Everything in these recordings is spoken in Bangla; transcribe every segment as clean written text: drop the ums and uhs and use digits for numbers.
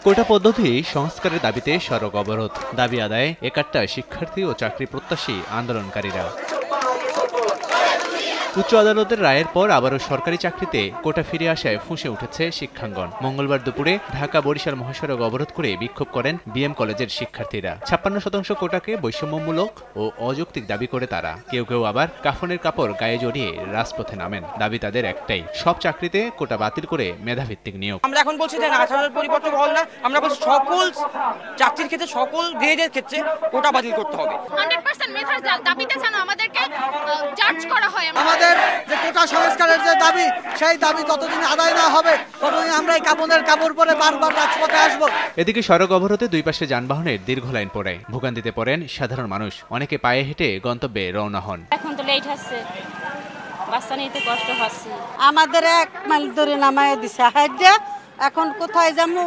কোটা পদ্ধতি সংস্কারের দাবিতে সড়ক অবরোধ, দাবি আদায়ে একাট্টা শিক্ষার্থী ও চাকরি প্রত্যাশী আন্দোলনকারীরা। উচ্চ আদালতের রায়ের পর আবারও সরকারি চাকরিতে কোটা ফিরে আসায় ফুঁসে উঠেছে শিক্ষাঙ্গন। মঙ্গলবার দুপুরে ঢাকা বরিশাল মহাসড়ক অবরোধ করে বিক্ষোভ করেন বিএম কলেজের শিক্ষার্থীরা। 56% কোটাকে বৈষম্যমূলক ও অযৌক্তিক দাবি করে তারা। কেউ কেউ আবার কাফনের কাপড় গায়ে জড়িয়ে রাজপথে নামেন। দাবি তাদের একটাই, সব চাকরিতে কোটা বাতিল করে মেধাভিত্তিক নিয়োগ। আমরা এখন বলছি যে 18 পরিবর্তন হল না, আমরা বলছি সকল চাকরির ক্ষেত্রে সকল গ্রেডের ক্ষেত্রে কোটা বাতিল করতে হবে। 100% মেধার দাবিতে যেন আমাদেরকে জাজ করা হয়। আমাদের যে কোটা সংস্কারের যে দাবি, সেই দাবি ততদিন আদায় না হবে ততদিন আমরা এই কাপড়ের কাপড় পরে বারবার রাজপথে আসবো। এদিকে সড়ক অবরোধে দুই পাশে যানবাহনের দীর্ঘ লাইন পড়ে ভোগান্তিতে পড়েন সাধারণ মানুষ। অনেকে পায়ে হেঁটে গন্তব্যে রওনা হন। এখন তো লেট হচ্ছে, বাচ্চা নিতে কষ্ট হচ্ছে। আমাদের 1 মাইল ধরে নামায় দিছে হাইডা, এখন কোথায় যাবো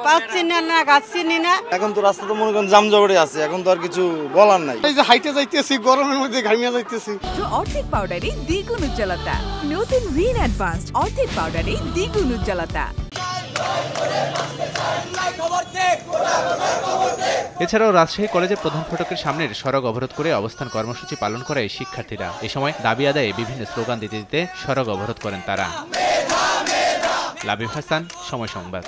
পাচ্ছি না গাচ্ছি না। এখন তো রাস্তা তো মনে করেন জামজগড়ে আছে, এখন তো আর কিছু বলার নাই। এই যে হাইটে যাইতেছি, গরমের মধ্যে ঘামিয়ে যাইতেছি। অর্ধেক পাউডারে দ্বিগুণ উজ্জ্বলতা, নতুন রিন অ্যাডভান্সড অর্ধেক পাউডারে দ্বিগুণ উজ্জ্বলতা। এছাড়াও রাজশাহী কলেজের প্রধান ফটকের সামনের সড়ক অবরোধ করে অবস্থান কর্মসূচি পালন করে শিক্ষার্থীরা। এ সময় দাবি আদায়ে বিভিন্ন স্লোগান দিতে দিতে সড়ক অবরোধ করেন তারা। লাবিব হাসান, সময় সংবাদ।